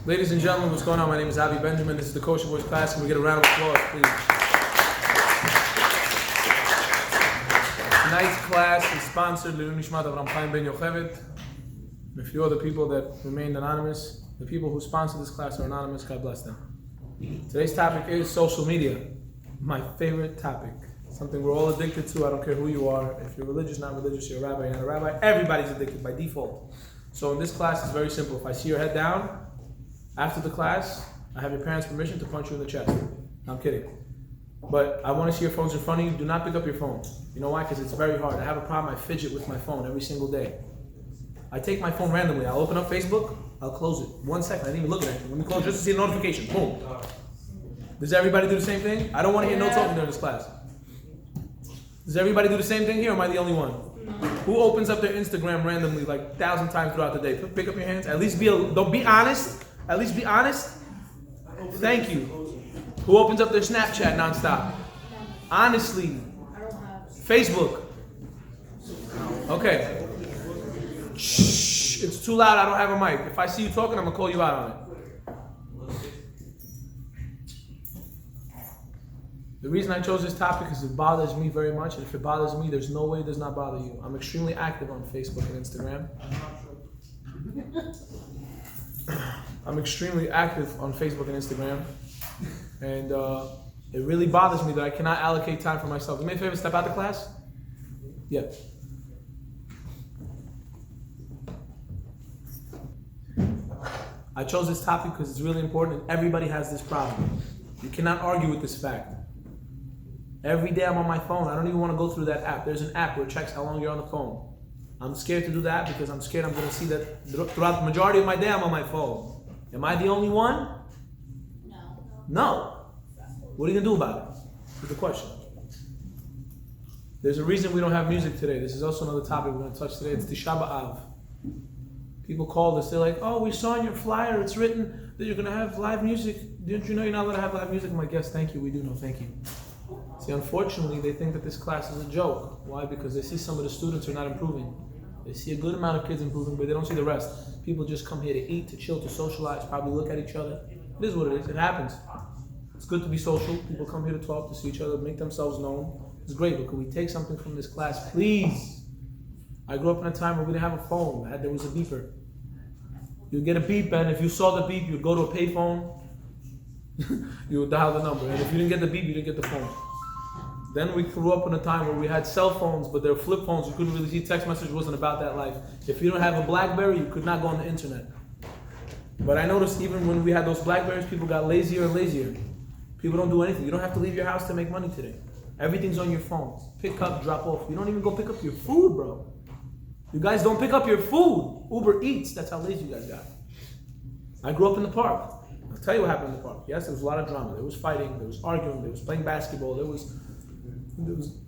Ladies and gentlemen, what's going on? My name is Avi Benjamin. This is the KosherBoyz class. Can we get a round of applause, please? Tonight's class is sponsored by Nishmat Avram Chaim Ben Yocheved. A few other people that remained anonymous. The people who sponsor this class are anonymous. God bless them. Today's topic is social media. My favorite topic. Something we're all addicted to. I don't care who you are. If you're religious, not religious, you're a rabbi, you're not a rabbi. Everybody's addicted by default. So in this class, it's very simple. If I see your head down, after the class, I have your parents' permission to punch you in the chest. I'm kidding. But I want to see your phones in front of you. Do not pick up your phone. You know why? Because it's very hard. I have a problem. I fidget with my phone every single day. I take my phone randomly. I'll open up Facebook. I'll close it. 1 second. I didn't even look at it. Let me close just to see a notification. Boom. Does everybody do the same thing? I don't want to hear no talking during this class. Does everybody do the same thing here, or am I the only one? Who opens up their Instagram randomly like 1,000 times throughout the day? Pick up your hands. At least don't be honest. At least be honest. Thank you. Who opens up their Snapchat nonstop? Honestly. Facebook. Okay. Shh. It's too loud. I don't have a mic. If I see you talking, I'm going to call you out on it. The reason I chose this topic is it bothers me very much. And if it bothers me, there's no way it does not bother you. I'm extremely active on Facebook and Instagram. I'm extremely active on Facebook and Instagram, and it really bothers me that I cannot allocate time for myself. Do me a favor, step out the class. Yeah. I chose this topic because it's really important, and everybody has this problem. You cannot argue with this fact. Every day I'm on my phone. I don't even want to go through that app. There's an app where it checks how long you're on the phone. I'm scared to do that because I'm scared I'm going to see that throughout the majority of my day I'm on my phone. Am I the only one? No. What are you going to do about it? Is the question. There's a reason we don't have music today. This is also another topic we're going to touch today. It's Tisha B'Av. People call us. They're like, oh, we saw in your flyer, it's written that you're going to have live music. Didn't you know you're not allowed to have live music? I'm like, yes, thank you. We do know, thank you. See, unfortunately, they think that this class is a joke. Why? Because they see some of the students are not improving. They see a good amount of kids improving, but they don't see the rest. People just come here to eat, to chill, to socialize, probably look at each other. It is what it is. It happens. It's good to be social. People come here to talk, to see each other, make themselves known. It's great, but can we take something from this class, please? I grew up in a time where we didn't have a phone. There was a beeper. You'd get a beep, and if you saw the beep, you'd go to a payphone. You would dial the number. And if you didn't get the beep, you didn't get the phone. Then we grew up in a time where we had cell phones, but they were flip phones. You couldn't really see text message. Wasn't about that life. If you don't have a BlackBerry, you could not go on the internet. But I noticed even when we had those BlackBerries, people got lazier and lazier. People don't do anything. You don't have to leave your house to make money today. Everything's on your phones. Pick up, drop off. You don't even go pick up your food, bro. You guys don't pick up your food. Uber Eats. That's how lazy you guys got. I grew up in the park. I'll tell you what happened in the park. Yes, there was a lot of drama. There was fighting. There was arguing. There was playing basketball. There was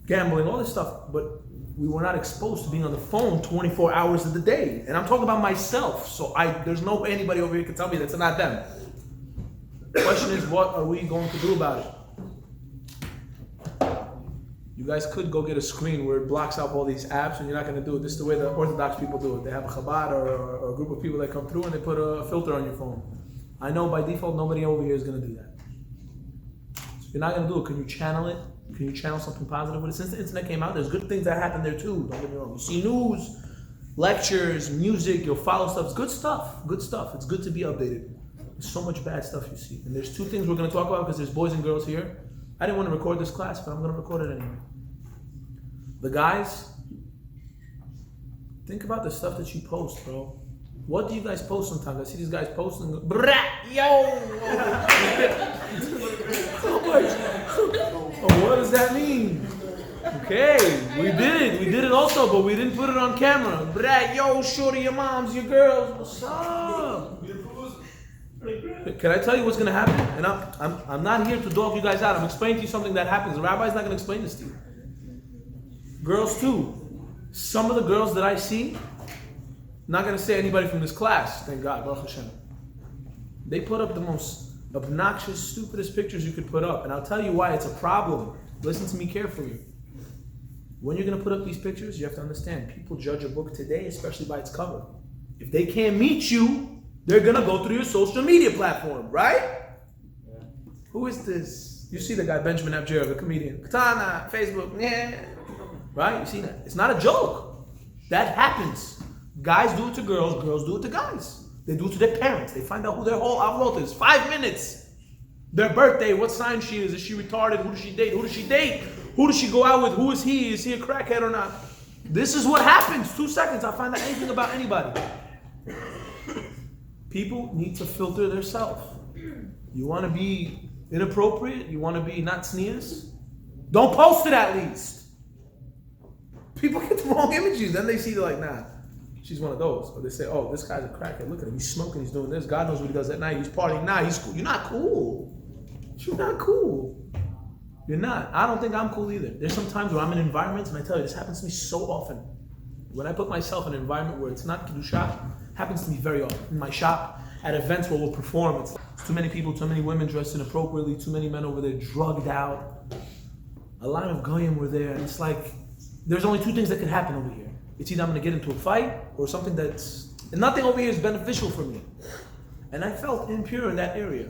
gambling, all this stuff, but we were not exposed to being on the phone 24 hours of the day. And I'm talking about myself, so there's no way anybody over here can tell me that's not them. The question is, what are we going to do about it? You guys could go get a screen where it blocks out all these apps, and you're not going to do it. This is the way the Orthodox people do it. They have a Chabad or a group of people that come through and they put a filter on your phone. I know by default nobody over here is going to do that. So if you're not going to do it, can you channel it? Can you channel something positive? But since the internet came out, there's good things that happen there too. Don't get me wrong. You see news, lectures, music, you'll follow stuff. It's good stuff. Good stuff. It's good to be updated. There's so much bad stuff you see. And there's two things we're going to talk about because there's boys and girls here. I didn't want to record this class, but I'm going to record it anyway. The guys, think about the stuff that you post, bro. What do you guys post sometimes? I see these guys posting, yo! So much. Oh, what does that mean? Okay, we did it also, but we didn't put it on camera. Yo, shorty, your moms, your girls, what's up? Can I tell you what's gonna happen? And I'm not here to dog you guys out. I'm explaining to you something that happens. The rabbi's not gonna explain this to you. Girls too. Some of the girls that I see, not gonna say anybody from this class, thank God, Baruch Hashem. They put up the most obnoxious, stupidest pictures you could put up. And I'll tell you why it's a problem. Listen to me carefully. When you're going to put up these pictures, you have to understand, people judge a book today, especially by its cover. If they can't meet you, They're gonna go through your social media platform, right? Yeah. Who is this? You see the guy Benjamin Abjera, the comedian. Katana, Facebook, yeah. Right? You see that? It's not a joke. That happens. Guys do it to girls, girls do it to guys. They do it to their parents. They find out who their whole avot is. 5 minutes. Their birthday, what sign she is she retarded? Who does she date? Who does she date? Who does she go out with? Who is he? Is he a crackhead or not? This is what happens. 2 seconds, I'll find out anything about anybody. People need to filter their self. You want to be inappropriate? You want to be not sneers? Don't post it at least. People get the wrong images. Then they see, they're like, nah, she's one of those. Or they say, oh, this guy's a crackhead. Look at him. He's smoking. He's doing this. God knows what he does at night. He's partying. Nah, he's cool. You're not cool. You're not cool. You're not. I don't think I'm cool either. There's some times where I'm in environments, and I tell you, this happens to me so often. When I put myself in an environment where it's not Kedusha, happens to me very often. In my shop, at events where we'll perform, it's too many people, too many women dressed inappropriately, too many men over there drugged out. A line of goyim were there, and it's like, there's only 2 things that could happen over here. It's either I'm going to get into a fight, or something that's, and nothing over here is beneficial for me. And I felt impure in that area.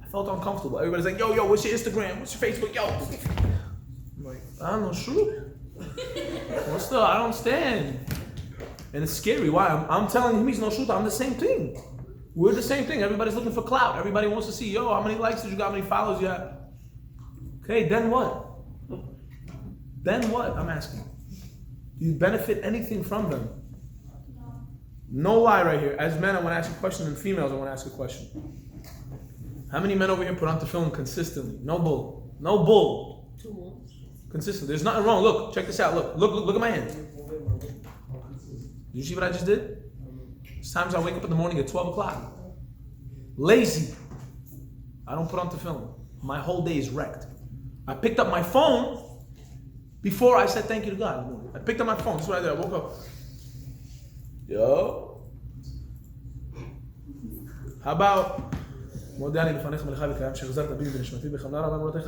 I felt uncomfortable. Everybody's like, yo, what's your Instagram? What's your Facebook? Yo. I'm like, I don't know, shoot. What's the, I don't stand. And it's scary. Why? I'm telling him he's no shooter. I'm the same thing. We're the same thing. Everybody's looking for clout. Everybody wants to see, yo, how many likes did you got? How many followers you have? Okay, then what? Then what? I'm asking. Do you benefit anything from them? No lie right here. As men, I want to ask a question, and females, I want to ask a question. How many men over here put on tefillin consistently? No bull. No bull. 2 bulls. Consistent. There's nothing wrong. Look, check this out. Look at my hand. You see what I just did? Sometimes I wake up in the morning at 12 o'clock. Lazy. I don't put on tefillin. My whole day is wrecked. I picked up my phone before I said thank you to God. I picked up my phone. This is what I did. I woke up. Yo. How about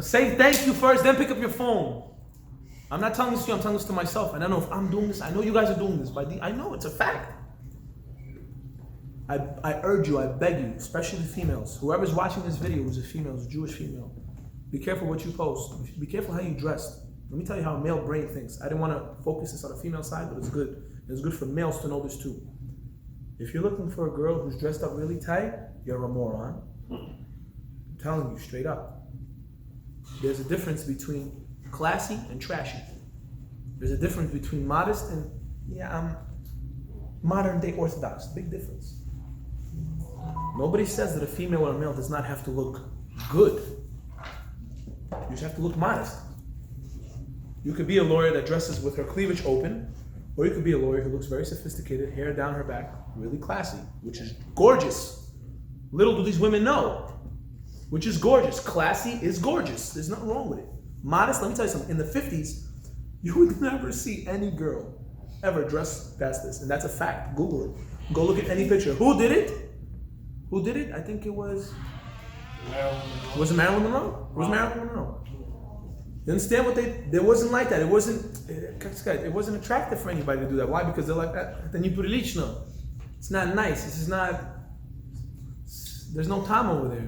say thank you first, then pick up your phone. I'm not telling this to you, I'm telling this to myself. And I know if I'm doing this, I know you guys are doing this. I know it's a fact. I urge you, I beg you, especially the females, whoever's watching this video who's a female, who's a Jewish female, be careful what you post. Be careful how you dress. Let me tell you how a male brain thinks. I didn't want to focus this on the female side, but it's good. It's good for males to know this too. If you're looking for a girl who's dressed up really tight, you're a moron. I'm telling you straight up. There's a difference between classy and trashy. There's a difference between modest and, I'm modern day orthodox. Big difference. Nobody says that a female or a male does not have to look good. You just have to look modest. You could be a lawyer that dresses with her cleavage open, or you could be a lawyer who looks very sophisticated, hair down her back, really classy, which is gorgeous. Little do these women know, which is gorgeous. Classy is gorgeous. There's nothing wrong with it. Modest, let me tell you something. In the 50s, you would never see any girl ever dressed past this. And that's a fact. Google it. Go look at any picture. Who did it? Who did it? I think it was... Was it Marilyn Monroe? It was Marilyn Monroe. You understand what there wasn't like that. It wasn't attractive for anybody to do that. Why? Because they're like, then you put lichno. It's not nice. This is not... There's no time over there.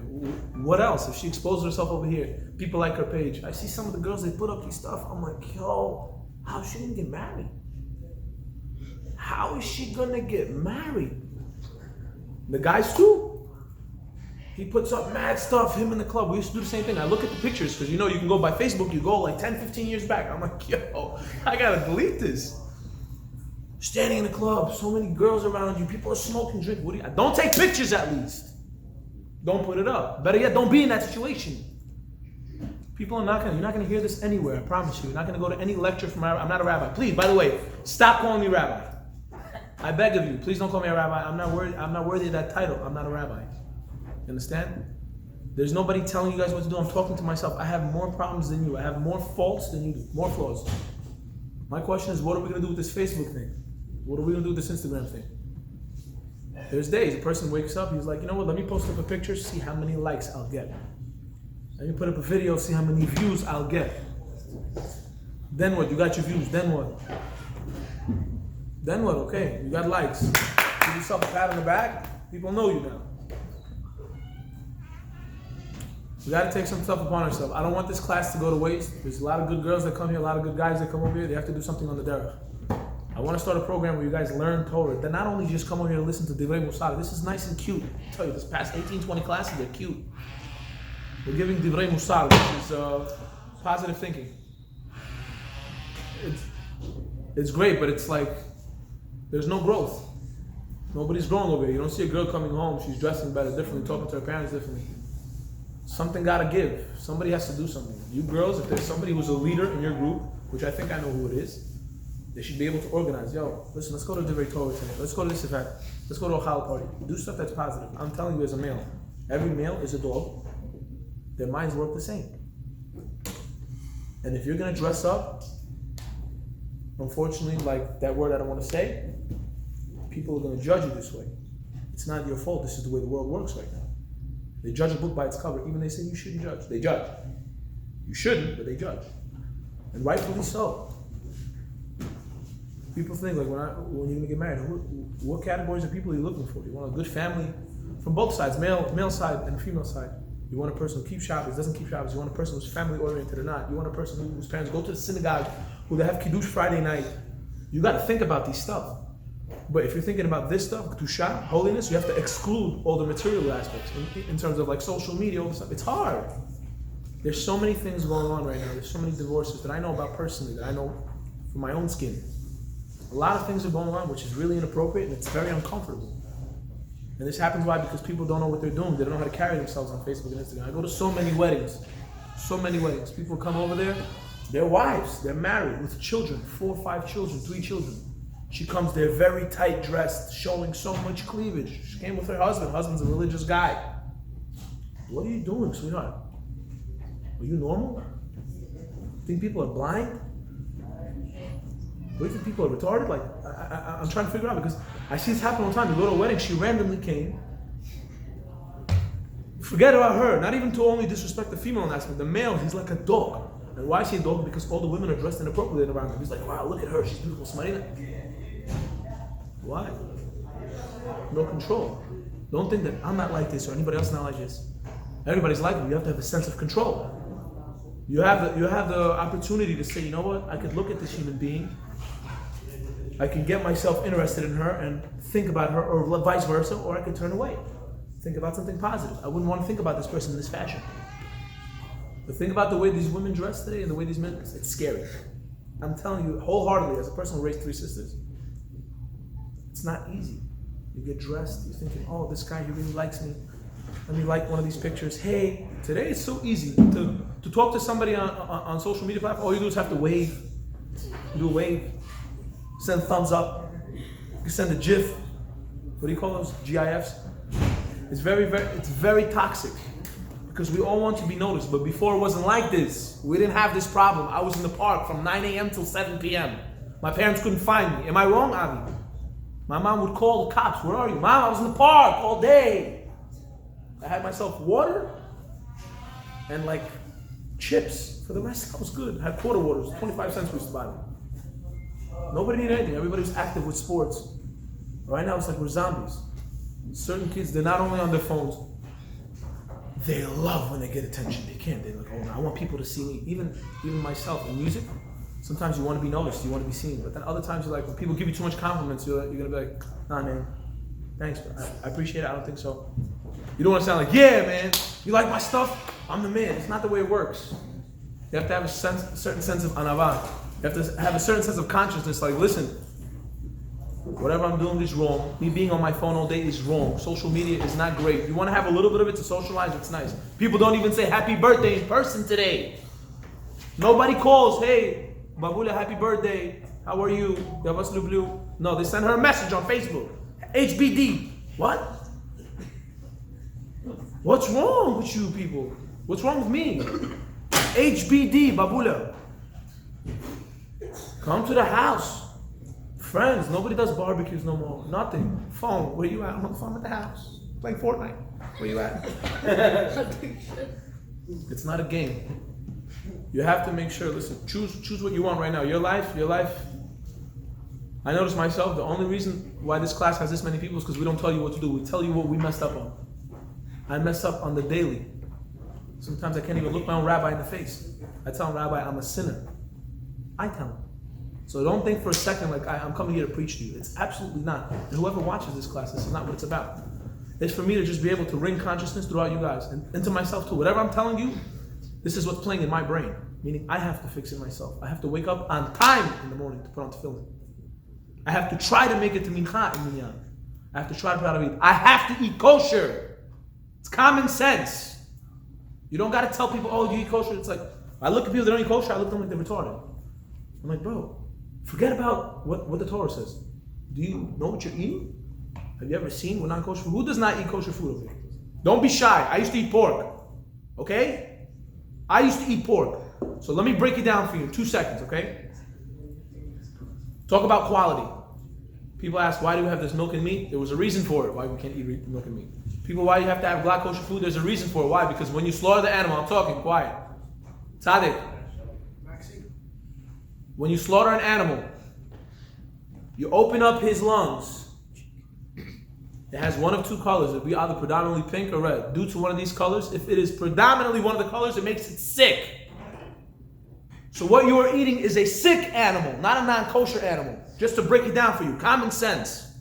What else? If she exposes herself over here, people like her page. I see some of the girls, they put up these stuff. I'm like, yo, how is she gonna get married? How is she gonna get married? The guys too. He puts up mad stuff, him in the club. We used to do the same thing. I look at the pictures, because you can go by Facebook, you go like 10, 15 years back. I'm like, yo, I gotta delete this. Standing in the club, so many girls around you, people are smoking, drinking. Don't take pictures at least. Don't put it up. Better yet, don't be in that situation. You're not gonna hear this anywhere, I promise you. You're not gonna go to any lecture from I'm not a rabbi. Please, by the way, stop calling me rabbi. I beg of you, please don't call me a rabbi. I'm not worthy of that title. I'm not a rabbi. You understand? There's nobody telling you guys what to do. I'm talking to myself. I have more problems than you. I have more faults than you do. More flaws. My question is, what are we going to do with this Facebook thing? What are we going to do with this Instagram thing? There's days a person wakes up, he's like, you know what, let me post up a picture, see how many likes I'll get. Let me put up a video, see how many views I'll get. Then what? You got your views. Then what? Then what? Okay, you got likes. Give yourself a pat on the back. People know you now. We got to take some stuff upon ourselves. I don't want this class to go to waste. There's a lot of good girls that come here, a lot of good guys that come over here. They have to do something on the derech. I want to start a program where you guys learn Torah. That not only just come over here to listen to Divrei Musar. This is nice and cute. I tell you, this past 18, 20 classes, they're cute. We're giving Divrei Musar, which is positive thinking. It's great, but it's like there's no growth. Nobody's growing over here. You don't see a girl coming home, she's dressing better, differently, talking to her parents differently. Something gotta give. Somebody has to do something. You girls, if there's somebody who's a leader in your group, which I think I know who it is, they should be able to organize. Yo, listen, let's go to Divrei Torah today. Let's go to this event. Let's go to a challah party. Do stuff that's positive. I'm telling you as a male, every male is a dog. Their minds work the same. And if you're gonna dress up, unfortunately, like that word I don't want to say, people are gonna judge you this way. It's not your fault. This is the way the world works right now. They judge a book by its cover. Even they say you shouldn't judge. They judge. You shouldn't, but they judge. And rightfully so. People think like when you're gonna get married, what categories of people are you looking for? You want a good family from both sides, male side and female side. You want a person who keeps Shabbos, doesn't keep Shabbos. You want a person who's family oriented or not. You want a person whose parents go to the synagogue, who they have Kiddush Friday night. You got to think about these stuff. But if you're thinking about this stuff, Kedusha, holiness, you have to exclude all the material aspects in terms of like social media, all this stuff. It's hard. There's so many things going on right now. There's so many divorces that I know about personally, that I know from my own skin. A lot of things are going on which is really inappropriate and it's very uncomfortable. And this happens why? Because people don't know what they're doing. They don't know how to carry themselves on Facebook and Instagram. I go to so many weddings. So many weddings. People come over there, their wives, they're married with children, 4 or 5 children, 3 children. She comes there very tight dressed, showing so much cleavage. She came with her husband. Husband's a religious guy. What are you doing, sweetheart? Are you normal? Think people are blind? Do you think people are retarded? Like, I'm trying to figure out because I see this happen all the time. You go to a wedding, she randomly came. Forget about her. Not even to only disrespect the female aspect. The male, he's like a dog. And why is he a dog? Because all the women are dressed inappropriately around him. He's like, wow, look at her. She's beautiful. Smarina. Why? No control. Don't think that I'm not like this or anybody else not like this. Everybody's like me. You have to have a sense of control. You have the opportunity to say, you know what? I could look at this human being. I can get myself interested in her and think about her, or vice versa, or I could turn away. Think about something positive. I wouldn't want to think about this person in this fashion. But think about the way these women dress today and the way these men, it's scary. I'm telling you wholeheartedly, as a person who raised 3 sisters, it's not easy. You get dressed, you're thinking, oh, this guy, he really likes me. Let me like one of these pictures. Hey, today it's so easy to talk to somebody on social media platform. All you do is have to wave. You do a wave. Send thumbs up. You send a GIF. What do you call those? GIFs? It's very toxic because we all want to be noticed. But before it wasn't like this. We didn't have this problem. I was in the park from 9 a.m. till 7 p.m. My parents couldn't find me. Am I wrong, Avi? My mom would call the cops. Where are you? Mom, I was in the park all day. I had myself water and like chips. For the rest, I was good. I had quarter waters, 25 cents we used to buy them. Nobody needed anything. Everybody was active with sports. Right now, it's like we're zombies. Certain kids, they're not only on their phones, they love when they get attention. They can't. They're like, oh, I want people to see me. Even myself in music, sometimes you want to be noticed, you want to be seen. But then other times, you're like, when people give you too much compliments, you're going to be like, nah, man, thanks, bro. I appreciate it. I don't think so. You don't want to sound like, yeah, man, you like my stuff? I'm the man. It's not the way it works. You have to have a certain sense of anava. You have to have a certain sense of consciousness, like, listen, whatever I'm doing is wrong. Me being on my phone all day is wrong. Social media is not great. You want to have a little bit of it to socialize, it's nice. People don't even say happy birthday in person today. Nobody calls, hey, Babula, happy birthday. How are you? No, they send her a message on Facebook. HBD. What? What's wrong with you people? What's wrong with me? HBD, Babula. Come to the house. Friends, nobody does barbecues no more. Nothing. Phone, where you at? I'm on the phone at the house. Playing Fortnite. Where you at? It's not a game. You have to make sure, listen, choose what you want right now. Your life, I noticed myself, the only reason why this class has this many people is because we don't tell you what to do. We tell you what we messed up on. I mess up on the daily. Sometimes I can't even look my own rabbi in the face. I tell him, Rabbi, I'm a sinner. I tell him. So don't think for a second like I'm coming here to preach to you. It's absolutely not. And whoever watches this class, this is not what it's about. It's for me to just be able to ring consciousness throughout you guys and to myself too. Whatever I'm telling you, this is what's playing in my brain. Meaning I have to fix it myself. I have to wake up on time in the morning to put on tefillin. I have to try to make it to mincha and minyan. I have to try to put out a I have to eat kosher. It's common sense. You don't got to tell people, oh, you eat kosher. It's like, I look at people that don't eat kosher, I look at them like they're retarded. I'm like, bro, forget about what the Torah says. Do you know what you're eating? Have you ever seen what non-kosher food? Who does not eat kosher food over here? Don't be shy. I used to eat pork. Okay? I used to eat pork. So let me break it down for you in 2 seconds, okay? Talk about quality. People ask, why do we have this milk and meat? There was a reason for it, why we can't eat milk and meat. People, why you have to have black kosher food? There's a reason for it. Why? Because when you slaughter the animal, I'm talking, quiet. Tzaddik. When you slaughter an animal, you open up his lungs. It has one of two colors. It'll be either predominantly pink or red. Due to one of these colors, if it is predominantly one of the colors, it makes it sick. So what you are eating is a sick animal, not a non-kosher animal. Just to break it down for you, common sense.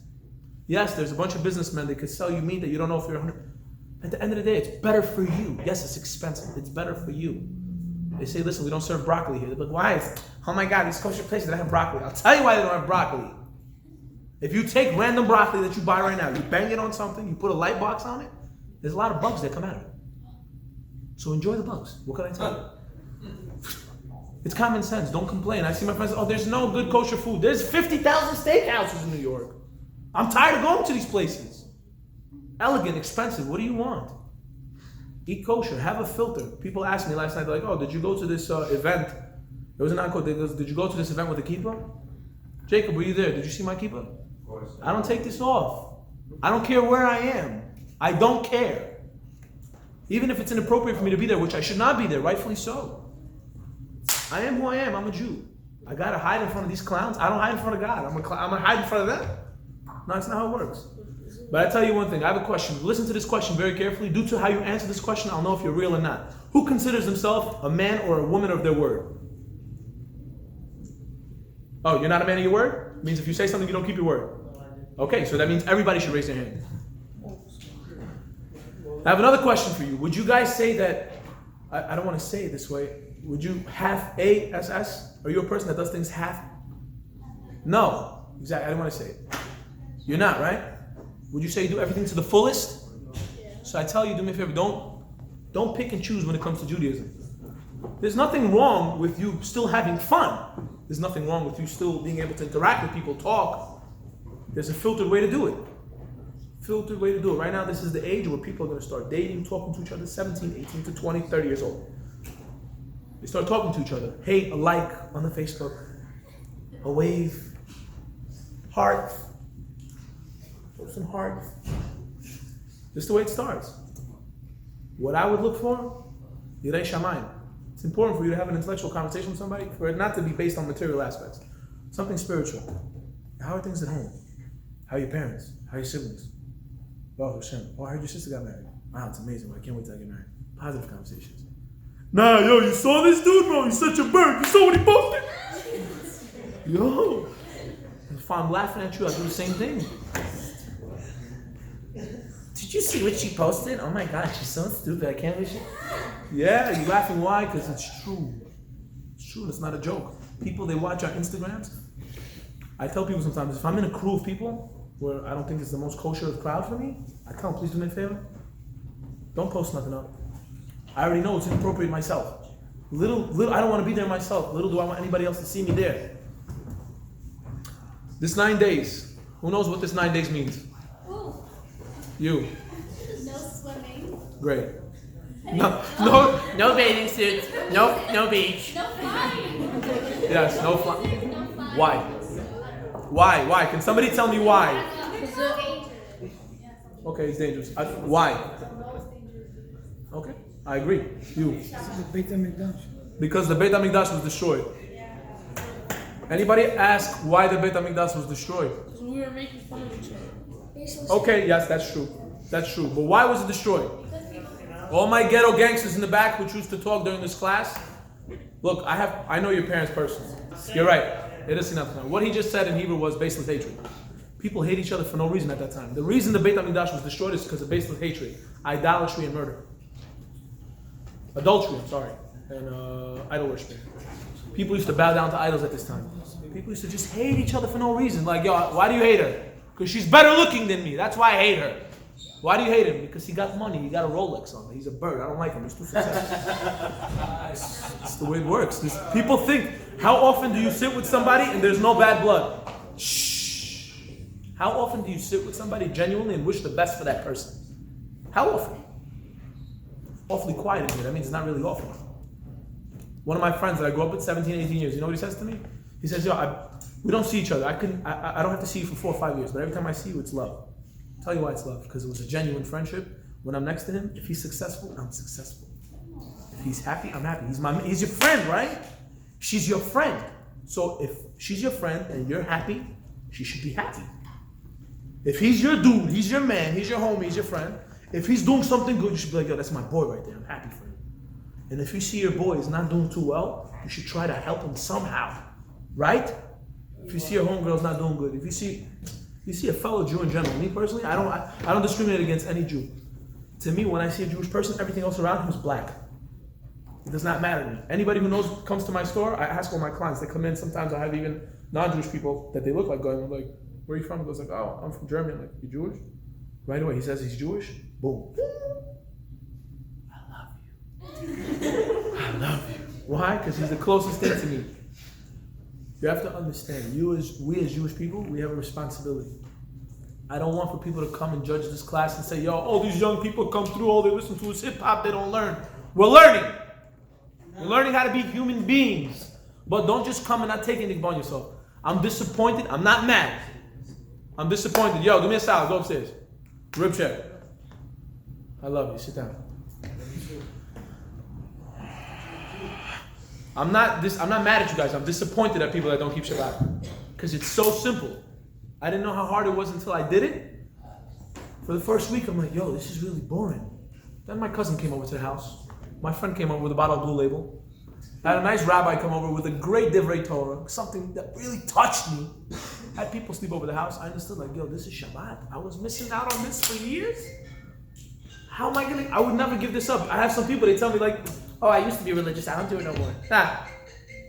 Yes, there's a bunch of businessmen that could sell you meat that you don't know if you're 100. At the end of the day, it's better for you. Yes, it's expensive. It's better for you. They say, listen, we don't serve broccoli here. They're like, why? Oh my God, these kosher places don't have broccoli. I'll tell you why they don't have broccoli. If you take random broccoli that you buy right now, you bang it on something, you put a light box on it, there's a lot of bugs that come out of it. So enjoy the bugs. What can I tell you? It's common sense. Don't complain. I see my friends, oh, there's no good kosher food. There's 50,000 steakhouses in New York. I'm tired of going to these places. Elegant, expensive. What do you want? Eat kosher. Have a filter. People asked me last night, they're like, oh, did you go to this event? There was an encore. They goes, did you go to this event with a kippah? Jacob, were you there? Did you see my kippah? Of course. I don't take this off. I don't care where I am. I don't care. Even if it's inappropriate for me to be there, which I should not be there, rightfully so. I am who I am. I'm a Jew. I gotta hide in front of these clowns. I don't hide in front of God. I'm gonna hide in front of them. No, that's not how it works. But I tell you one thing. I have a question. Listen to this question very carefully. Due to how you answer this question, I'll know if you're real or not. Who considers himself a man or a woman of their word? Oh, you're not a man of your word? It means if you say something, you don't keep your word. Okay, so that means everybody should raise their hand. I have another question for you. Would you guys say that, I don't want to say it this way, would you half ASS? Are you a person that does things half? No, exactly, I didn't want to say it. You're not, right? Would you say you do everything to the fullest? So I tell you, do me a favor, don't pick and choose when it comes to Judaism. There's nothing wrong with you still having fun. There's nothing wrong with you still being able to interact with people, talk. There's a filtered way to do it. Filtered way to do it. Right now, this is the age where people are going to start dating, talking to each other, 17, 18 to 20, 30 years old. They start talking to each other. Hey, a like on the Facebook, a wave, heart, put some heart. This is the way it starts. What I would look for, Yirei Shamayim. It's important for you to have an intellectual conversation with somebody, for it not to be based on material aspects. Something spiritual. How are things at home? How are your parents? How are your siblings? Oh, Hashem. Oh, I heard your sister got married. Wow, it's amazing. I can't wait till I get married. Positive conversations. Nah, yo, you saw this dude, bro? He's such a bird. You saw what he posted? Yo. If I'm laughing at you, I do the same thing. Did you see what she posted? Oh my God, she's so stupid. I can't believe she... Yeah, you laughing why? Because it's true. It's true. It's not a joke. People, they watch our Instagrams. I tell people sometimes, if I'm in a crew of people where I don't think it's the most kosher crowd for me, I tell them, please do me a favor. Don't post nothing up. I already know it's inappropriate myself. Little, I don't want to be there myself. Little do I want anybody else to see me there. This 9 days. Who knows what this 9 days means? Ooh. You. No swimming. Great. No bathing suits. No beach. No flying. Yes, no flying. No flying. Why? Why? Can somebody tell me why? Okay, it's dangerous. Why? Okay, I agree. You. Beit HaMikdash. Because the Beit HaMikdash was destroyed. Anybody ask why the Beit HaMikdash was destroyed? Because we were making fun of each other. Okay, yes, that's true. That's true. But why was it destroyed? All my ghetto gangsters in the back who choose to talk during this class. Look, I know your parents personally. You're right. It is enough. What he just said in Hebrew was baseless hatred. People hate each other for no reason at that time. The reason the Beit HaMikdash was destroyed is because of baseless hatred, idolatry, and murder. Adultery, I'm sorry, and idol worshiping. People used to bow down to idols at this time. People used to just hate each other for no reason. Like, yo, why do you hate her? Because she's better looking than me. That's why I hate her. Why do you hate him? Because he got money. He got a Rolex on. He's a bird. I don't like him. He's too successful. It's the way it works. People think, how often do you sit with somebody and there's no bad blood? Shh. How often do you sit with somebody genuinely and wish the best for that person? How often? Awfully quiet in here. That means it's not really often. One of my friends that I grew up with 17, 18 years, you know what he says to me? He says, yo, we don't see each other. I don't have to see you for 4 or 5 years, but every time I see you, it's love. I'll tell you why it's love, because it was a genuine friendship. When I'm next to him, if he's successful, I'm successful. If he's happy, I'm happy. He's your friend, right? She's your friend. So if she's your friend and you're happy, she should be happy. If he's your dude, he's your man, he's your homie, he's your friend, if he's doing something good, you should be like, yo, that's my boy right there. I'm happy for him. And if you see your boy is not doing too well, you should try to help him somehow. Right? If you see your homegirl's not doing good, if you see a fellow Jew in general, me personally, I don't discriminate against any Jew. To me, when I see a Jewish person, everything else around him is black. It does not matter to me. Anybody who comes to my store, I ask all my clients, they come in, sometimes I have even non-Jewish people that they look like going, I'm like, where are you from? He goes like, oh, I'm from Germany. I'm like, you Jewish? Right away, he says he's Jewish. Boom. I love you. Why? Because he's the closest thing to me. You have to understand, we as Jewish people, we have a responsibility. I don't want for people to come and judge this class and say, yo, all these young people come through, all they listen to is hip-hop, they don't learn. We're learning. We're learning how to be human beings. But don't just come and not take anything upon yourself. I'm disappointed. I'm not mad. I'm disappointed. Yo, give me a salad. Go upstairs. Rib check. I love you. Sit down. I'm not mad at you guys. I'm disappointed at people that don't keep Shabbat. Because it's so simple. I didn't know how hard it was until I did it. For the first week, I'm like, yo, this is really boring. Then my cousin came over to the house. My friend came over with a bottle of Blue Label. I had a nice rabbi come over with a great Divrei Torah, something that really touched me. I had people sleep over the house. I understood, like, yo, this is Shabbat. I was missing out on this for years. How am I would never give this up. I have some people, they tell me like, oh, I used to be religious. I don't do it no more.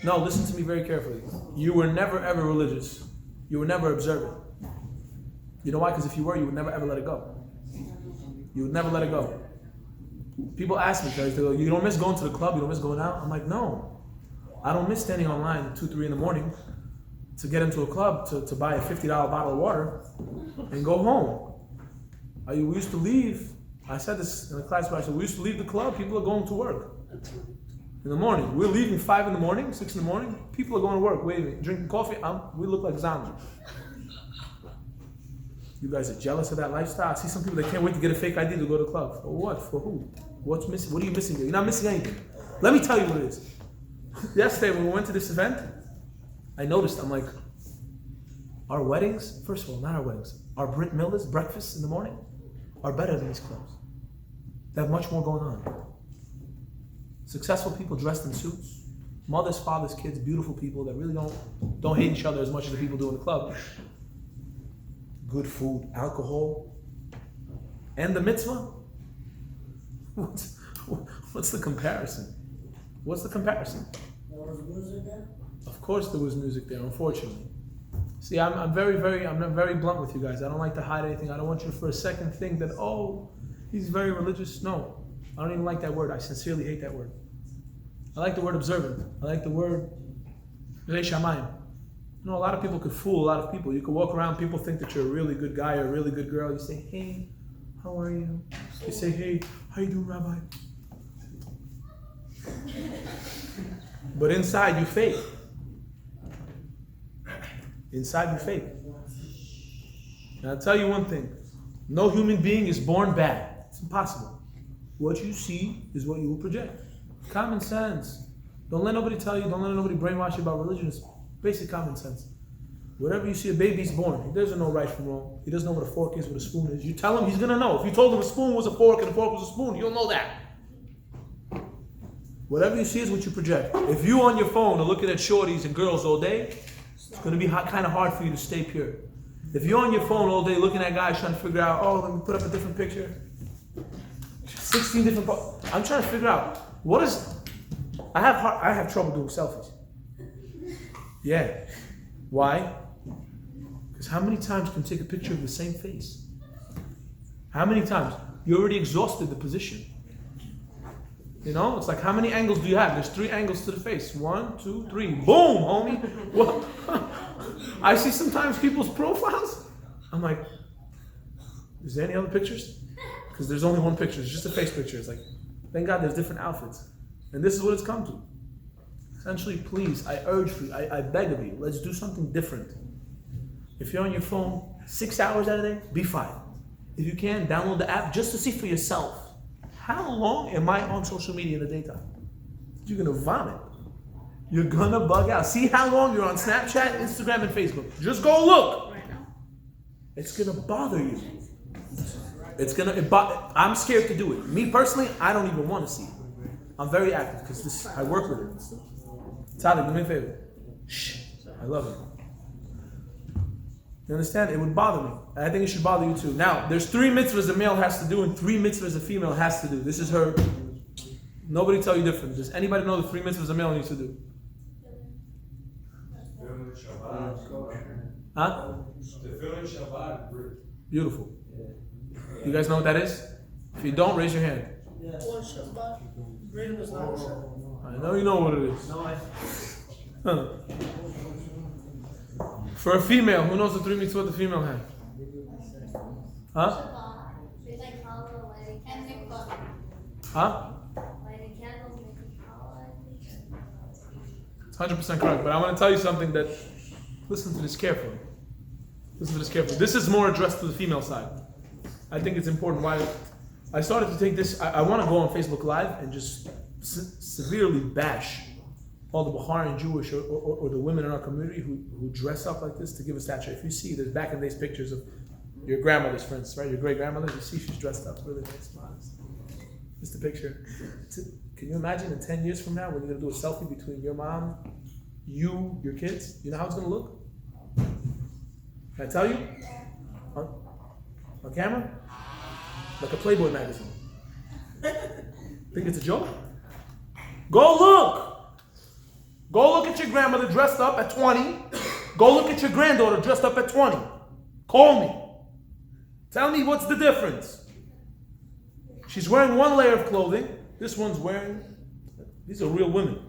No, listen to me very carefully. You were never ever religious. You were never observant. You know why? Because if you were, you would never ever let it go. You would never let it go. People ask me, guys, they go, you don't miss going to the club? You don't miss going out? I'm like, no. I don't miss standing online 2, 3 in the morning to get into a club to buy a $50 bottle of water and go home. We used to leave. I said this in the class, but I said, we used to leave the club, people are going to work. In the morning. We're leaving 5 in the morning, 6 in the morning. People are going to work, waiting, drinking coffee. We look like zombies. You guys are jealous of that lifestyle. I see some people that can't wait to get a fake ID to go to the club. For what? For who? What's missing? What are you missing here? You're not missing anything. Let me tell you what it is. Yesterday when we went to this event, I noticed, I'm like, our weddings, first of all, not our weddings, our Brit Millas, breakfasts in the morning, are better than these clubs. They have much more going on. Successful people dressed in suits, mothers, fathers, kids, beautiful people that really don't hate each other as much as the people do in the club. Good food, alcohol, and the mitzvah. What's the comparison? What's the comparison? There was music there? Of course there was music there, unfortunately. See, I'm very blunt with you guys. I don't like to hide anything. I don't want you to for a second think that, oh, he's very religious. No, I don't even like that word. I sincerely hate that word. I like the word observant. I like the word Rei Shamayim. You know, a lot of people could fool a lot of people. You could walk around, people think that you're a really good guy or a really good girl. You say, hey, how are you? You say, hey, how you doing, Rabbi? But inside you fake. Inside you fake. And I'll tell you one thing. No human being is born bad. It's impossible. What you see is what you will project. Common sense. Don't let nobody tell you, don't let nobody brainwash you about religion. It's Basic common sense. Whenever you see a baby's born, he doesn't know right from wrong. He doesn't know what a fork is, what a spoon is. You tell him, he's gonna know. If you told him a spoon was a fork and a fork was a spoon, you'll know that. Whatever you see is what you project. If you on your phone are looking at shorties and girls all day, it's gonna be kind of hard for you to stay pure. If you're on your phone all day looking at guys trying to figure out, oh, let me put up a different picture. 16 different. I'm trying to figure out what is. I have trouble doing selfies. Yeah. Why? Because how many times can you take a picture of the same face? How many times? You already exhausted the position. You know, it's like how many angles do you have? There's 3 angles to the face. 1, 2, 3. Boom, homie. Well, I see sometimes people's profiles. I'm like, is there any other pictures? Because there's only one picture. It's just a face picture. It's like, thank God there's different outfits. And this is what it's come to. Essentially, please, I urge you, I beg of you, let's do something different. If you're on your phone 6 hours out of the day, be fine. If you can, download the app just to see for yourself. How long am I on social media in the daytime? You're gonna vomit. You're gonna bug out. See how long you're on Snapchat, Instagram, and Facebook. Just go look. It's gonna bother you. I'm scared to do it. Me personally, I don't even want to see it. I'm very active because I work with it. Tali, do me a favor. Shh. I love it. You understand? It would bother me. I think it should bother you too. Now, there's 3 mitzvahs a male has to do and 3 mitzvahs a female has to do. This is her. Nobody tell you different. Does anybody know the 3 mitzvahs a male needs to do? Huh? Beautiful. You guys know what that is? If you don't, raise your hand. I know you know what it is. Huh. For a female, who knows the 3 mitzvot the female has? Huh? Huh? It's 100% correct, but I want to tell you something that, listen to this carefully. This is more addressed to the female side. I think it's important. Why I started to take this, I want to go on Facebook Live and just severely bash all the Baharian Jewish or the women in our community who dress up like this to give a statue. If you see, there's back in days pictures of your grandmother's friends, right? Your great grandmother, you see she's dressed up really nice, modest. Just a picture. Can you imagine in 10 years from now when you're going to do a selfie between your mom, you, your kids? You know how it's going to look? Can I tell you? On camera? Like a Playboy magazine. Think it's a joke? Go look! Go look at your grandmother dressed up at 20. Go look at your granddaughter dressed up at 20. Call me. Tell me what's the difference. She's wearing one layer of clothing. This one's wearing... These are real women.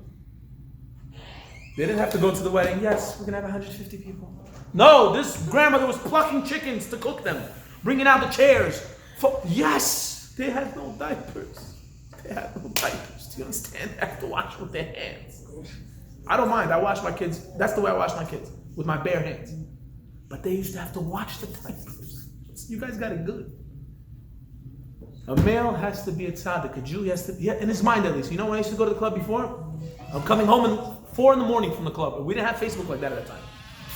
They didn't have to go to the wedding. Yes, we're going to have 150 people. No, this grandmother was plucking chickens to cook them. Bringing out the chairs. Yes! They had no diapers. Do you understand? They have to wash with their hands. I don't mind. I wash my kids. That's the way I wash my kids. With my bare hands. But they used to have to wash the diapers. You guys got it good. A male has to be a tzaddik. A Jew has to be, in his mind at least. You know when I used to go to the club before? I'm coming home at 4 in the morning from the club. We didn't have Facebook like that at that time.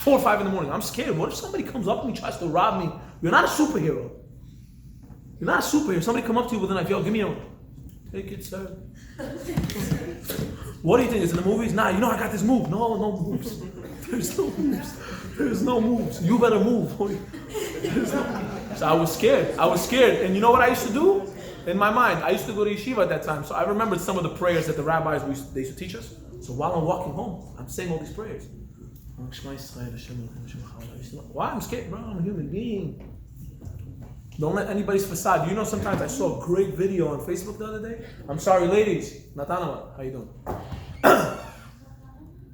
4 or 5 in the morning. I'm scared. What if somebody comes up to me, tries to rob me? You're not a superhero. You're not a superhero. Somebody come up to you with a knife. Yo, give me a... Take it, sir. What do you think? It's in the movies? Nah, you know I got this move. No moves. There's no moves. There's no moves. You better move. So I was scared. And you know what I used to do? In my mind, I used to go to yeshiva at that time. So I remembered some of the prayers that the rabbis they used to teach us. So while I'm walking home, I'm saying all these prayers. Why? I'm scared, bro. I'm a human being. Don't let anybody's facade. You know, sometimes I saw a great video on Facebook the other day. I'm sorry, ladies. Natana, how you doing?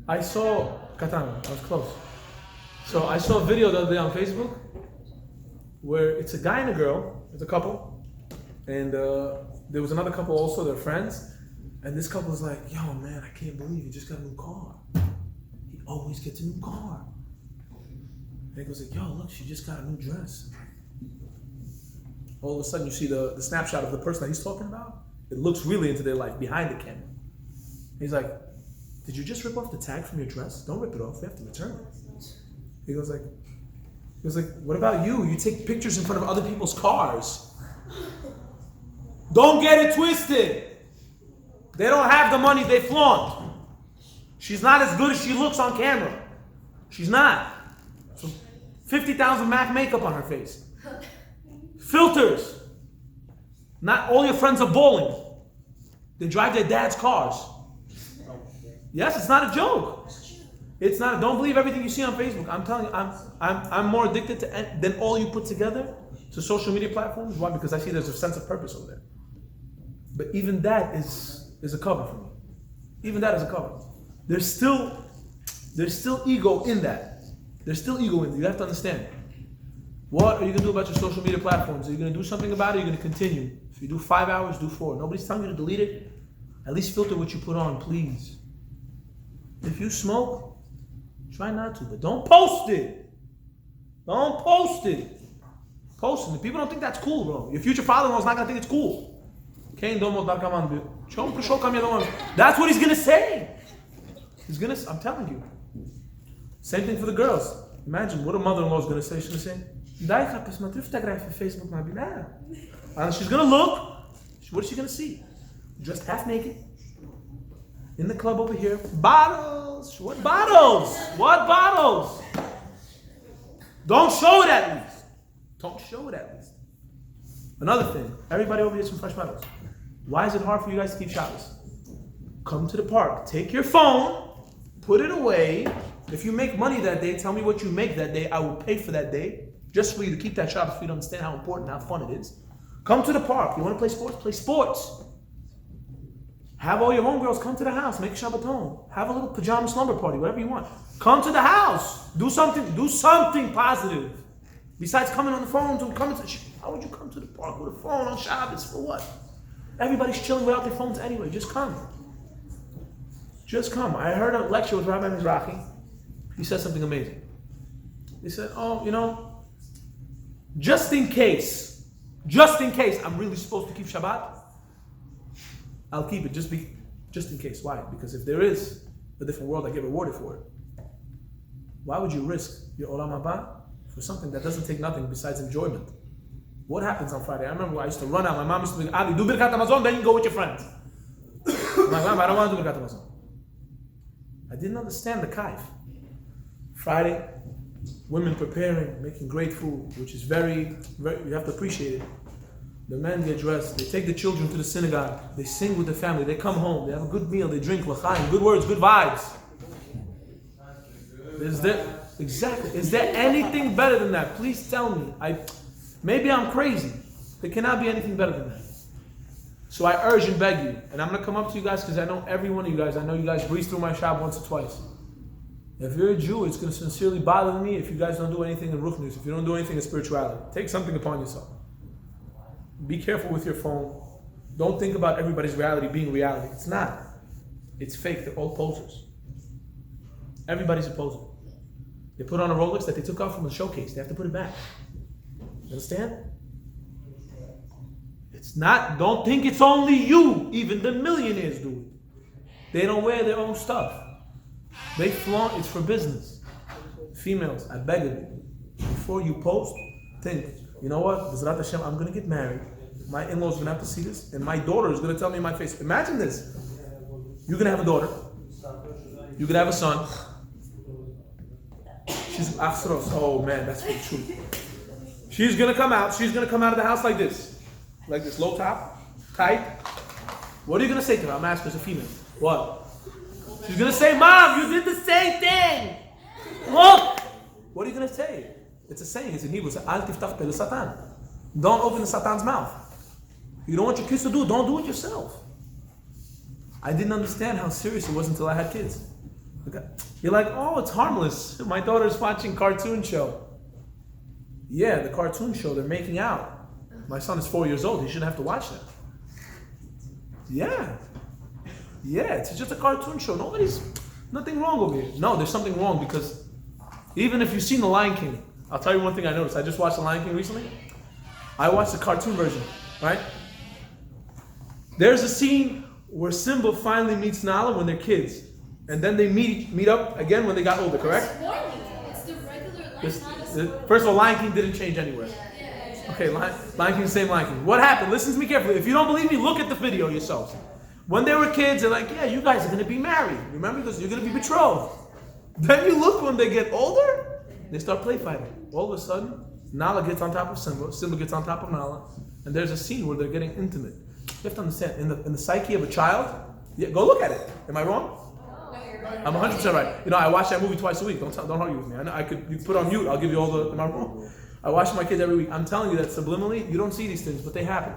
I saw Katana. I was close. So I saw a video the other day on Facebook where it's a guy and a girl. It's a couple, and there was another couple also. They're friends, and this couple is like, "Yo, man, I can't believe he just got a new car. He always gets a new car." And he goes like, "Yo, look, she just got a new dress." All of a sudden, you see the snapshot of the person that he's talking about. It looks really into their life behind the camera. He's like, did you just rip off the tag from your dress? Don't rip it off. We have to return it. He goes like, what about you? You take pictures in front of other people's cars. Don't get it twisted. They don't have the money, they flaunt. She's not as good as she looks on camera. She's not. So 50,000 MAC makeup on her face. Filters. Not all your friends are bowling. They drive their dad's cars. Yes, it's not a joke. It's not. Don't believe everything you see on Facebook. I'm telling you, I'm more addicted to than all you put together to social media platforms. Why? Because I see there's a sense of purpose over there. But even that is a cover for me. Even that is a cover. There's still ego in that. There's still ego in it. You have to understand. What are you going to do about your social media platforms? Are you going to do something about it? Or are you going to continue? If you do 5 hours, do 4. Nobody's telling you to delete it. At least filter what you put on, please. If you smoke, try not to, but don't post it. Don't post it. Posting it. People don't think that's cool, bro. Your future father-in-law is not going to think it's cool. That's what he's going to say. I'm telling you. Same thing for the girls. Imagine what a mother-in-law is going to say. She's going to say, Facebook, and she's going to look. What is she going to see? Dressed half naked. In the club over here. Bottles. What bottles? What bottles? Don't show it at least. Don't show it at least. Another thing. Everybody over here some fresh bottles. Why is it hard for you guys to keep Shabbos? Come to the park. Take your phone. Put it away. If you make money that day, tell me what you make that day. I will pay for that day. Just for you to keep that Shabbos for you to understand how important, how fun it is. Come to the park. You want to play sports? Play sports. Have all your homegirls come to the house. Make a Shabbaton. Have a little pajama slumber party, whatever you want. Come to the house. Do something positive. Besides coming on the phone, how would you come to the park with a phone on Shabbos? For what? Everybody's chilling without their phones anyway. Just come. Just come. I heard a lecture with Rabbi Mizrahi. He said something amazing. He said, just in case I'm really supposed to keep Shabbat, I'll keep it just in case. Why? Because if there is a different world, I get rewarded for it. Why would you risk your Olam Haba for something that doesn't take nothing besides enjoyment? What happens on Friday? I remember I used to run out. My mom used to be, Ali, do Birkat Hamazon, then you go with your friends. I'm like, Mom, I don't want to do Birkat Hamazon. I didn't understand the kaif. Friday, women preparing, making great food, which is very, very, you have to appreciate it. The men get dressed, they take the children to the synagogue, they sing with the family, they come home, they have a good meal, they drink l'chaim, good words, good vibes. Is there anything better than that? Please tell me. Maybe I'm crazy. There cannot be anything better than that. So I urge and beg you, and I'm going to come up to you guys because I know every one of you guys, I know you guys breeze through my shop once or twice. If you're a Jew, it's going to sincerely bother me if you guys don't do anything in ruchnius, if you don't do anything in spirituality. Take something upon yourself. Be careful with your phone. Don't think about everybody's reality being reality. It's not. It's fake. They're all posers. Everybody's a poser. They put on a Rolex that they took off from the showcase. They have to put it back. You understand? It's not. Don't think it's only you. Even the millionaires do it. They don't wear their own stuff. They flaunt. It's for business. Females, I beg of you, before you post, think, you know what? B'ezrat Hashem, I'm going to get married. My in-laws are going to have to see this. And my daughter is going to tell me in my face. Imagine this. You're going to have a daughter. You're going to have a son. She's achsros. Oh man, that's the truth. She's going to come out. She's going to come out of the house like this. Like this. Low top. Tight. What are you going to say to her? I'm asking as a female. What? She's going to say, Mom, you did the same thing. Look. What are you going to say? It's a saying. It's in Hebrew. It's Al tiftach pe Satan. Don't open the Satan's mouth. You don't want your kids to do it. Don't do it yourself. I didn't understand how serious it was until I had kids. You're like, oh, it's harmless. My daughter's watching cartoon show. Yeah, the cartoon show, they're making out. My son is 4 years old. He shouldn't have to watch that. Yeah, it's just a cartoon show. Nothing wrong over here. No, there's something wrong because even if you've seen The Lion King, I'll tell you one thing I noticed. I just watched The Lion King recently. I watched the cartoon version, right? There's a scene where Simba finally meets Nala when they're kids. and then they meet up again when they got older, correct? It's the regular life, This, not a the, spoiler. first of all, Lion King didn't change anywhere. Okay, Lion King, same Lion King. What happened? Listen to me carefully. If you don't believe me, look at the video yourselves. When they were kids, they're like, yeah, you guys are going to be married. Remember? Because you're going to be betrothed. Then you look when they get older, they start play fighting. All of a sudden, Nala gets on top of Simba, Simba gets on top of Nala, and there's a scene where they're getting intimate. You have to understand, in the psyche of a child, yeah, go look at it. Am I wrong? I'm 100% right. You know, I watch that movie twice a week. Don't argue with me. I know you put on mute. I'll give you all the. Am I wrong? I watch my kids every week. I'm telling you that subliminally, you don't see these things, but they happen.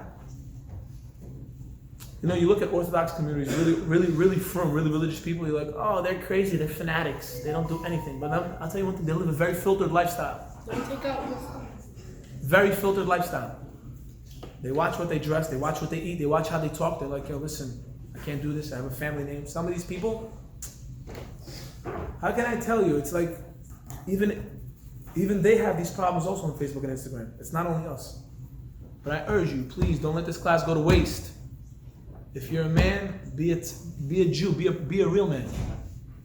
You know, you look at Orthodox communities, really firm, really religious people. You're like, oh, they're crazy. They're fanatics. They don't do anything. But I'll tell you one thing. They live a very filtered lifestyle. Take out Very filtered lifestyle. They watch what they dress. They watch what they eat. They watch how they talk. They're like, yo, listen, I can't do this. I have a family name. Some of these people, how can I tell you? It's like, even they have these problems also on Facebook and Instagram. It's not only us. But I urge you, please don't let this class go to waste. If you're a man, be a Jew, be a real man.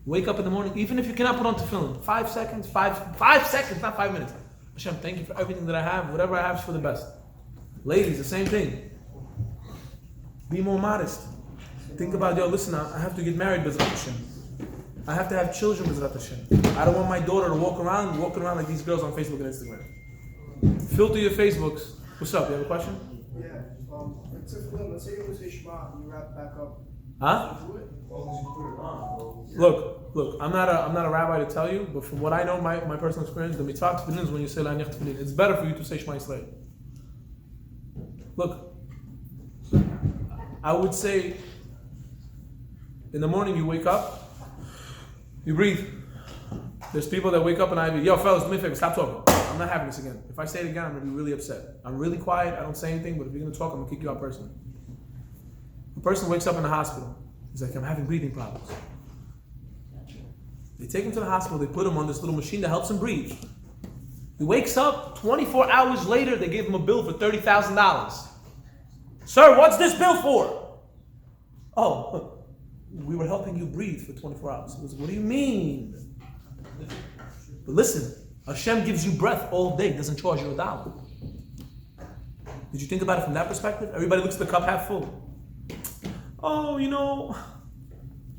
Wake up in the morning, even if you cannot put on tefillin, 5 seconds, five seconds, not 5 minutes. Hashem, thank you for everything that I have. Whatever I have is for the best. Ladies, the same thing. Be more modest. Think about, yo, listen, I have to get married, B'ezrat Hashem. I have to have children, B'ezrat Hashem. I don't want my daughter to walking around like these girls on Facebook and Instagram. Filter your Facebooks. What's up? You have a question? Yeah. Let's say you lose Ishma and you wrap back up. Huh? Do it. As long as you put it on. Look. I'm not a rabbi to tell you, but from what I know, my personal experience, the mitzvah tefillin is when you say la nech tefillin. It's better for you to say Shema Yisrael. Look, I would say, in the morning you wake up, you breathe. There's people that wake up and I be, yo fellas, do me a favor, stop talking. I'm not having this again. If I say it again, I'm gonna be really upset. I'm really quiet, I don't say anything, but if you're gonna talk, I'm gonna kick you out personally. A person wakes up in the hospital. He's like, I'm having breathing problems. They take him to the hospital, they put him on this little machine that helps him breathe. He wakes up, 24 hours later, they gave him a bill for $30,000. Sir, what's this bill for? Oh, we were helping you breathe for 24 hours. He goes, what do you mean? But listen, Hashem gives you breath all day, doesn't charge you $1. Did you think about it from that perspective? Everybody looks at the cup half full. Oh, you know,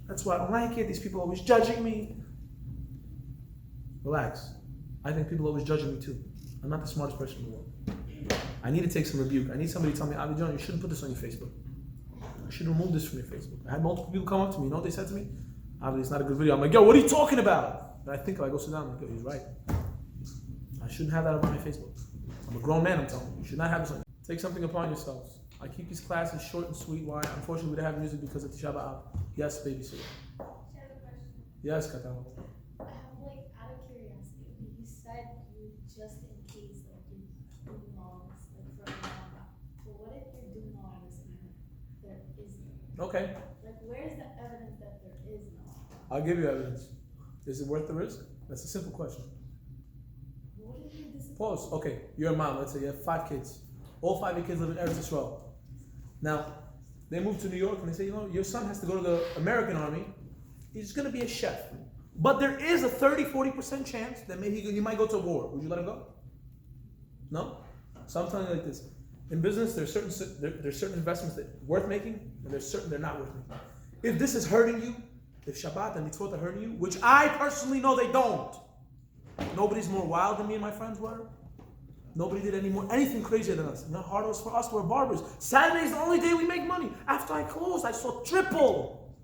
that's why I don't like it. These people are always judging me. Relax. I think people are always judging me too. I'm not the smartest person in the world. I need to take some rebuke. I need somebody to tell me, Avi John, you shouldn't put this on your Facebook. You should remove this from your Facebook. I had multiple people come up to me. You know what they said to me? Avi, it's not a good video. I'm like, yo, what are you talking about? And I think, I go sit down, I'm like, yo, he's right. I shouldn't have that up on my Facebook. I'm a grown man, I'm telling you. You should not have this on. Take something upon yourselves. I keep these classes short and sweet. Why? Unfortunately, we don't have music because of Tisha B'Av. Yes, babysitter. Yes, Katana. Like, out of curiosity, you said you just in case, like, you do laws, like, for a law. But what if you're doing all this and there isn't? Okay. Like, where's the evidence that there is no law? I'll give you evidence. Is it worth the risk? That's a simple question. What if you're disappointed? Pause. Okay, you're a mom. Let's say you have 5 kids. All 5 of your kids live in Eretz Yisrael. Now, they move to New York and they say, you know, your son has to go to the American Army. He's going to be a chef. But there is a 30-40% chance that maybe you might go to war. Would you let him go? No? So I'm telling you like this. In business, there's certain investments that are worth making, and there's certain they're not worth making. If this is hurting you, if Shabbat and mitzvot are hurting you, which I personally know they don't. Nobody's more wild than me and my friends were. Nobody did anything crazier than us. The hard was for us, we're barbers. Saturday is the only day we make money. After I closed, I saw triple.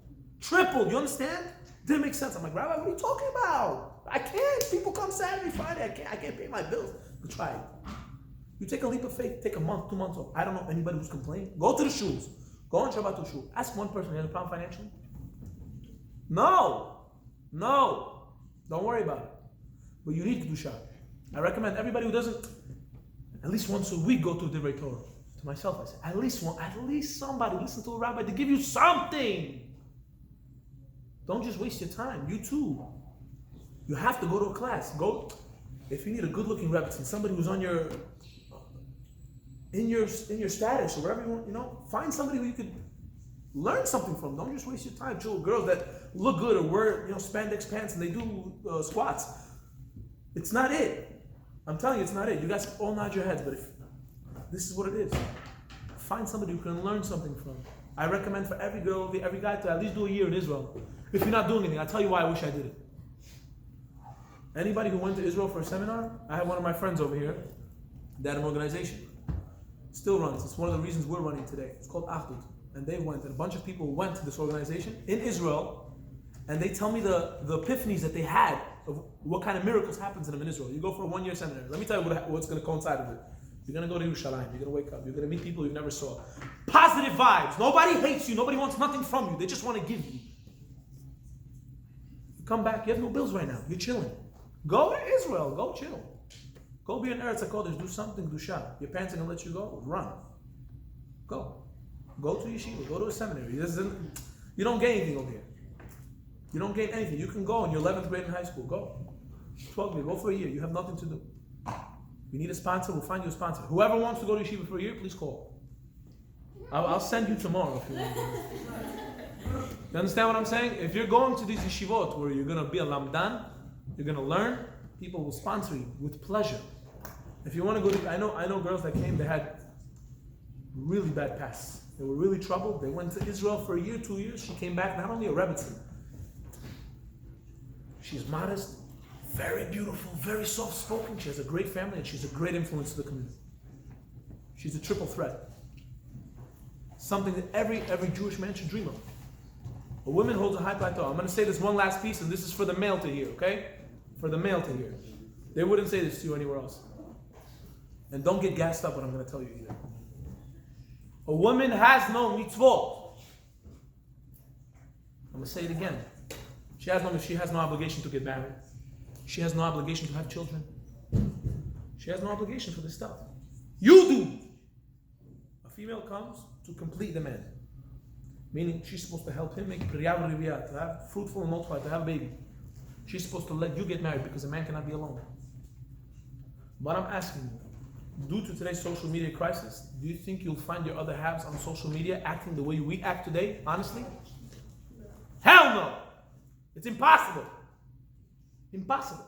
You understand? Didn't make sense. I'm like, Rabbi, what are you talking about? I can't. People come Saturday, Friday. I can't pay my bills. You try it. You take a leap of faith. Take a month, 2 months off. I don't know anybody who's complaining. Go to the shuls. Go on Shabbat to shul. Ask one person, you have a problem financially? No. Don't worry about it. But you need to do Shabbat. I recommend everybody who doesn't, at least once a week, go to Divrei Torah. To myself, I say, at least somebody listen to a rabbi to give you something. Don't just waste your time. You too. You have to go to a class. Go. If you need a good-looking rebbetzin, somebody who's on your, in your status or wherever you want, find somebody who you could Learn something from them. Don't just waste your time. Chill with girls that look good or wear spandex pants and they do squats. It's not it. I'm telling you, it's not it. You guys all nod your heads, but if this is what it is, find somebody you can learn something from. I recommend for every girl, every guy to at least do a year in Israel. If you're not doing anything, I'll tell you why I wish I did it. Anybody who went to Israel for a seminar, I have one of my friends over here that had an organization. Still runs. It's one of the reasons we're running today. It's called Achdut. And they went, and a bunch of people went to this organization in Israel, and they tell me the epiphanies that they had of what kind of miracles happens in them in Israel. You go for a 1-year seminar. Let me tell you what's going to coincide with it. You're going to go to Yerushalayim. You're going to wake up. You're going to meet people you've never saw. Positive vibes. Nobody hates you. Nobody wants nothing from you. They just want to give you. You come back. You have no bills right now. You're chilling. Go to Israel. Go chill. Go be an Eretz HaKodesh. Do something. Do shah. Your parents are going to let you go. Run. Go. Go to yeshiva. Go to a seminary. You don't gain anything over here. You don't gain anything. You can go in your 11th grade in high school. Go. 12th grade. Go for a year. You have nothing to do. You need a sponsor, we'll find you a sponsor. Whoever wants to go to yeshiva for a year, please call. I'll send you tomorrow if you want. You understand what I'm saying? If you're going to these yeshivot where you're going to be a lamdan, you're going to learn, people will sponsor you with pleasure. If you want to go to, I know girls that came, they had really bad pasts. They were really troubled. They went to Israel for a year, 2 years. She came back, not only a rebbetzin. She's modest, very beautiful, very soft-spoken. She has a great family and she's a great influence to the community. She's a triple threat. Something that every Jewish man should dream of. A woman holds a high plateau. I'm going to say this one last piece, and this is for the male to hear, okay? For the male to hear. They wouldn't say this to you anywhere else. And don't get gassed up what I'm going to tell you either. A woman has no mitzvot. I'm going to say it again. She has no obligation to get married. She has no obligation to have children. She has no obligation for this stuff. You do. A female comes to complete the man. Meaning she's supposed to help him make priyah v'riviyah, to have fruitful and multiply, to have a baby. She's supposed to let you get married because a man cannot be alone. But I'm asking you, due to today's social media crisis, do you think you'll find your other halves on social media acting the way we act today, honestly? Hell no! It's impossible. Impossible.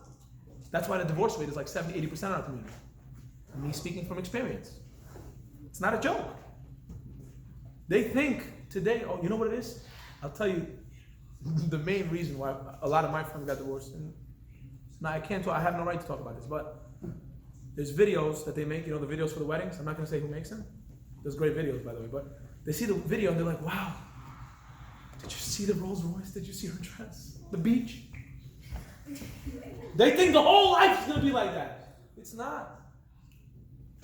That's why the divorce rate is like 70-80% in our community. Me speaking from experience. It's not a joke. They think today, oh, you know what it is? I'll tell you the main reason why a lot of my friends got divorced. And now I have no right to talk about this, but there's videos that they make, the videos for the weddings. I'm not going to say who makes them. There's great videos, by the way, but they see the video and they're like, wow, did you see the Rolls Royce? Did you see her dress? The beach? They think the whole life is going to be like that. It's not.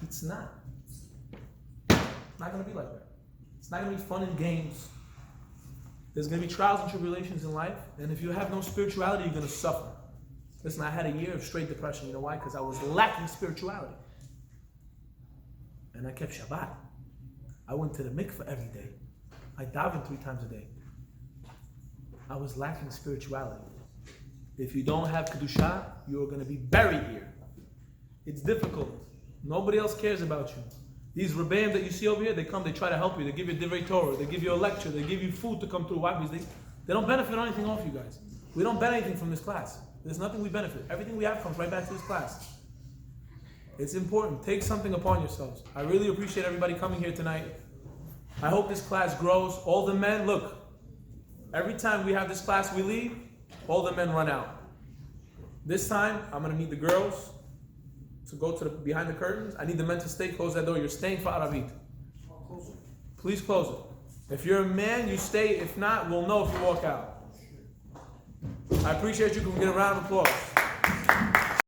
It's not. It's not going to be like that. It's not going to be fun and games. There's going to be trials and tribulations in life, and if you have no spirituality, you're going to suffer. Listen, I had a year of straight depression. You know why? Because I was lacking spirituality. And I kept Shabbat. I went to the mikveh every day. I davened 3 times a day. I was lacking spirituality. If you don't have Kedusha, you're going to be buried here. It's difficult. Nobody else cares about you. These rebbeim that you see over here, they come, they try to help you. They give you divrei Torah. They give you a lecture. They give you food to come through. Why? Because they don't benefit anything off you guys. We don't benefit anything from this class. There's nothing we benefit. Everything we have comes right back to this class. It's important. Take something upon yourselves. I really appreciate everybody coming here tonight. I hope this class grows. All the men, look, every time we have this class, we leave, all the men run out. This time, I'm going to need the girls to go to behind the curtains. I need the men to stay, close that door. You're staying for Aravit. Please close it. If you're a man, you stay. If not, we'll know if you walk out. I appreciate you. Can we get a round of applause?